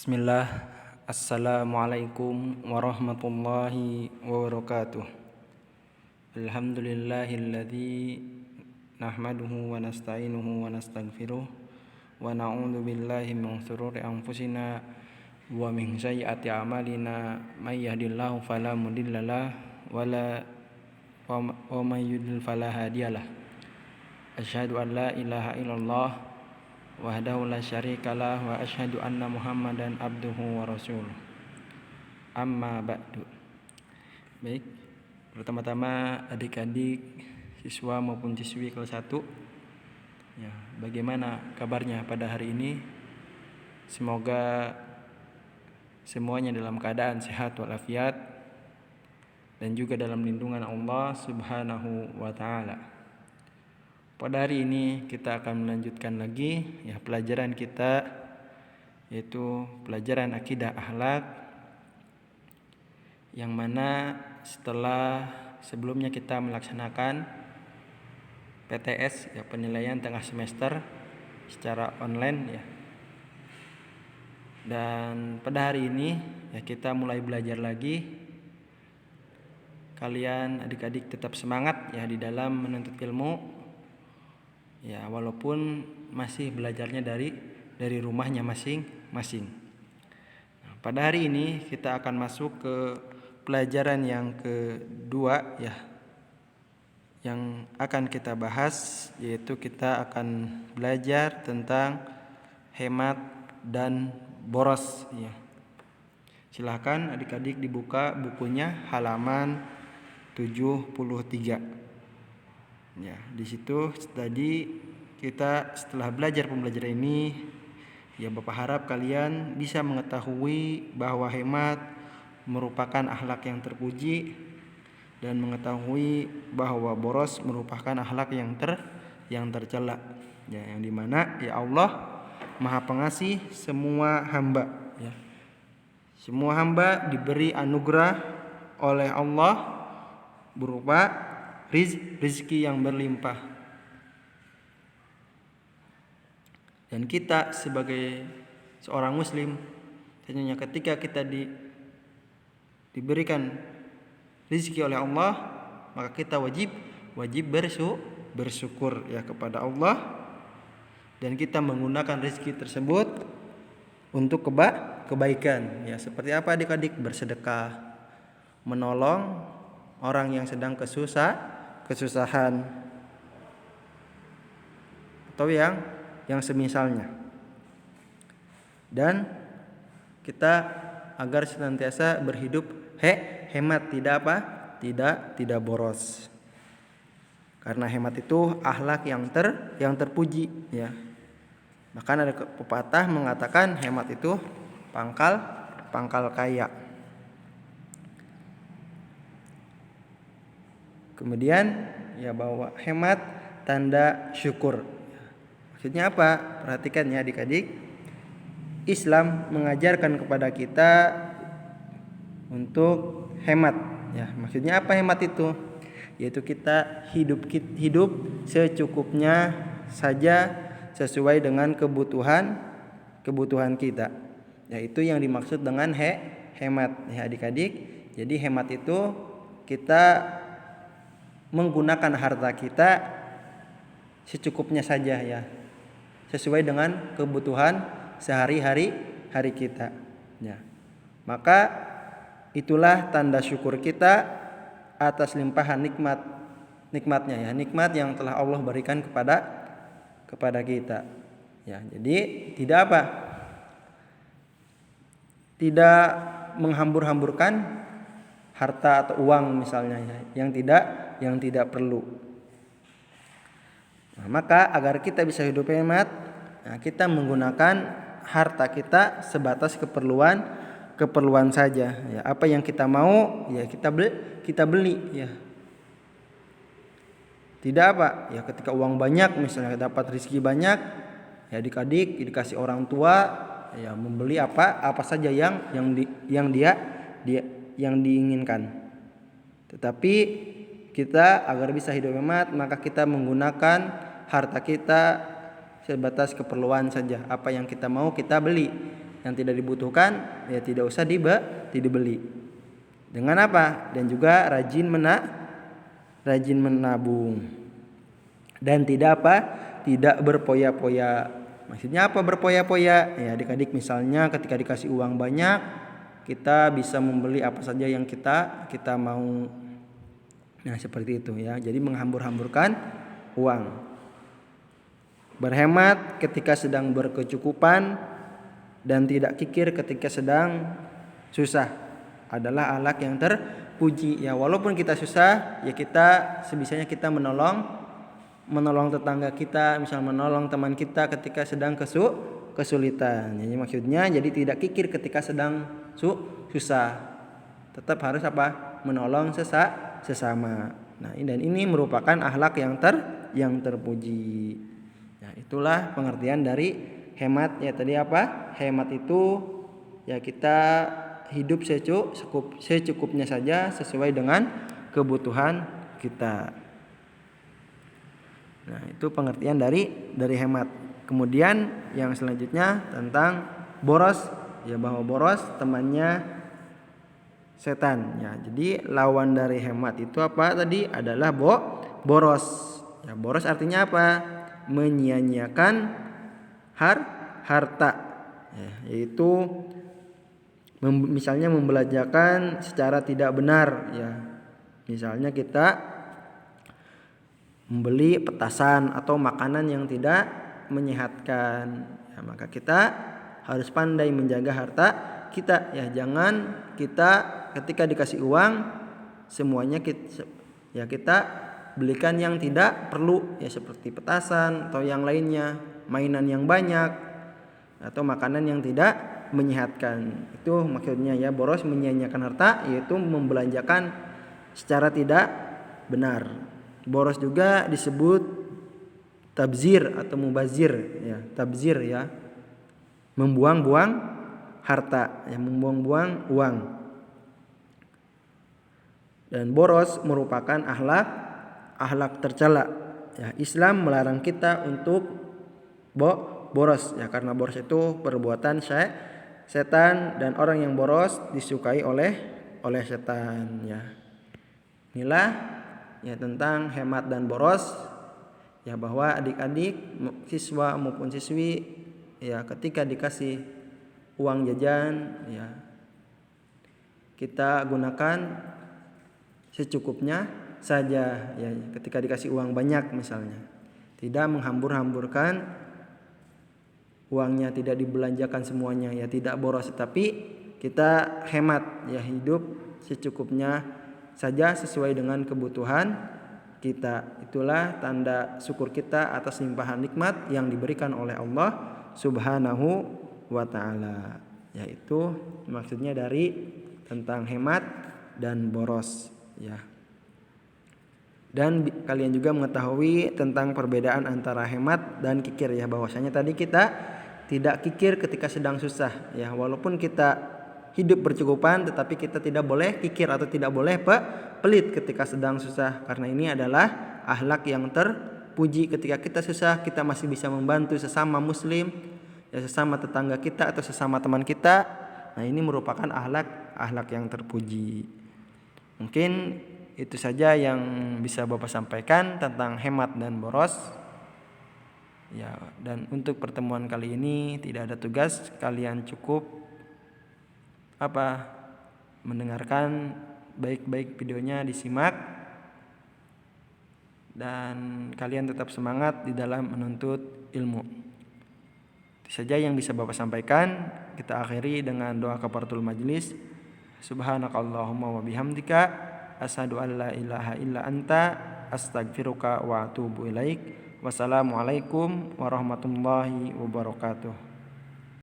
Bismillah. Assalamualaikum warahmatullahi wabarakatuh. Alhamdulillahilladzi nahmaduhu wa nasta'inuhu wa nastaghfiruh wa na'udzu billahi min shururi anfusina wa min sayyiati a'malina may yahdihillahu fala mudhillalah wa may yudlil fala hadiyalah. Asyhadu an la ilaha illallah wahdahu la syarikalah wa asyhadu anna Muhammadan abduhu wa rasuluh. Amma ba'du. Baik, pertama-tama adik-adik siswa maupun siswi kelas 1, ya, bagaimana kabarnya pada hari ini? Semoga semuanya dalam keadaan sehat walafiat dan juga dalam lindungan Allah Subhanahu wa taala. Pada hari ini kita akan melanjutkan lagi pelajaran kita, yaitu pelajaran akidah akhlak, yang mana setelah sebelumnya kita melaksanakan PTS, penilaian tengah semester secara online, dan pada hari ini kita mulai belajar lagi. Kalian adik-adik tetap semangat di dalam menuntut ilmu. Walaupun masih belajarnya dari rumahnya masing-masing. Pada hari ini kita akan masuk ke pelajaran yang kedua, yang akan kita bahas, yaitu kita akan belajar tentang hemat dan boros. Silakan adik-adik dibuka bukunya halaman 73. Di situ tadi kita setelah belajar pembelajaran ini, Bapak harap kalian bisa mengetahui bahwa hemat merupakan akhlak yang terpuji dan mengetahui bahwa boros merupakan akhlak yang tercela. Yang dimana Allah Maha Pengasih semua hamba. Semua hamba diberi anugerah oleh Allah berupa rizki yang berlimpah, dan kita sebagai seorang muslim tentunya ketika kita diberikan rizki oleh Allah, maka kita wajib bersyukur kepada Allah, dan kita menggunakan rizki tersebut untuk kebaikan. Seperti apa adik-adik? Bersedekah, menolong orang yang sedang kesusahan, atau yang semisalnya. Dan kita agar senantiasa berhidup hemat, tidak boros. Karena hemat itu akhlak yang terpuji, Bahkan ada pepatah mengatakan hemat itu pangkal kaya. Kemudian bahwa hemat tanda syukur. Maksudnya apa? Perhatikan adik-adik. Islam mengajarkan kepada kita untuk hemat. Maksudnya apa hemat itu? Yaitu kita hidup secukupnya saja sesuai dengan kebutuhan kita. Itu yang dimaksud dengan hemat, adik-adik. Jadi hemat itu kita menggunakan harta kita secukupnya saja, sesuai dengan kebutuhan sehari-hari kita. Maka itulah tanda syukur kita atas limpahan nikmatnya, nikmat yang telah Allah berikan kepada kita. Jadi tidak menghambur-hamburkan harta atau uang misalnya, yang tidak perlu. Maka agar kita bisa hidup hemat, kita menggunakan harta kita sebatas keperluan saja. Apa yang kita mau, kita beli. Tidak ketika uang banyak, misalnya dapat rezeki banyak, adik-adik dikasih orang tua, membeli apa saja yang diinginkan. Tetapi kita agar bisa hidup hemat, maka kita menggunakan harta kita sebatas keperluan saja. Apa yang kita mau kita beli. yang tidak dibutuhkan ya tidak usah dibeli. Dengan apa? Dan juga rajin menabung. Dan tidak berpoya-poya. Maksudnya apa berpoya-poya? Ya adik-adik, misalnya ketika dikasih uang banyak, kita bisa membeli apa saja yang kita mau. Nah, seperti itu ya. Jadi menghambur-hamburkan uang. Berhemat ketika sedang berkecukupan dan tidak kikir ketika sedang susah adalah akhlak yang terpuji ya. Walaupun kita susah, ya kita sebisanya kita menolong tetangga kita, misal menolong teman kita ketika sedang kesulitan. Jadi maksudnya jadi tidak kikir ketika sedang susah. Tetap harus apa? Menolong sesama. Nah, dan ini merupakan akhlak yang terpuji. Ya, itulah pengertian dari hemat ya. Tadi apa? Hemat itu ya kita hidup secukupnya saja sesuai dengan kebutuhan kita. Nah, itu pengertian dari hemat. Kemudian yang selanjutnya tentang boros, ya bahwa boros temannya setan. Ya, jadi lawan dari hemat itu apa tadi? Adalah boros. Ya, boros artinya apa? Menyia-nyiakan harta. Ya, yaitu misalnya membelanjakan secara tidak benar. Ya, misalnya kita membeli petasan atau makanan yang tidak menyehatkan ya, maka kita harus pandai menjaga harta kita ya. Jangan kita ketika dikasih uang semuanya kita belikan yang tidak perlu ya, seperti petasan atau yang lainnya, mainan yang banyak atau makanan yang tidak menyehatkan. Itu maksudnya ya, boros menyia-nyiakan harta, yaitu membelanjakan secara tidak benar. Boros juga disebut tabzir atau mubazir ya. Tabzir ya, membuang-buang harta, ya membuang-buang uang. Dan boros merupakan akhlak tercela. Ya, Islam melarang kita untuk boros ya, karena boros itu perbuatan setan dan orang yang boros disukai oleh setan ya. Inilah ya tentang hemat dan boros ya, bahwa adik-adik siswa maupun siswi ya ketika dikasih uang jajan ya kita gunakan secukupnya saja ya. Ketika dikasih uang banyak misalnya, tidak menghambur-hamburkan uangnya, tidak dibelanjakan semuanya ya, tidak boros, tapi kita hemat ya, hidup secukupnya saja sesuai dengan kebutuhan kita. Itulah tanda syukur kita atas limpahan nikmat yang diberikan oleh Allah Subhanahu wa taala. Yaitu maksudnya dari tentang hemat dan boros ya. Dan kalian juga mengetahui tentang perbedaan antara hemat dan kikir ya, bahwasanya tadi kita tidak kikir ketika sedang susah ya. Walaupun kita hidup bercukupan, tetapi kita tidak boleh kikir atau tidak boleh pelit ketika sedang susah, karena ini adalah akhlak yang terpuji. Ketika kita susah, kita masih bisa membantu sesama muslim ya, sesama tetangga kita atau sesama teman kita. Nah, ini merupakan akhlak yang terpuji. Mungkin itu saja yang bisa Bapak sampaikan tentang hemat dan boros ya. Dan untuk pertemuan kali ini tidak ada tugas, kalian cukup mendengarkan baik-baik videonya, disimak, dan kalian tetap semangat di dalam menuntut ilmu. Itu saja yang bisa Bapak sampaikan. Kita akhiri dengan doa kafaratul majlis. Subhanakallahumma wa bihamdika asyhadu an la ilaha illa anta astaghfiruka wa atubu ilaik. Wassalamualaikum warahmatullahi wabarakatuh.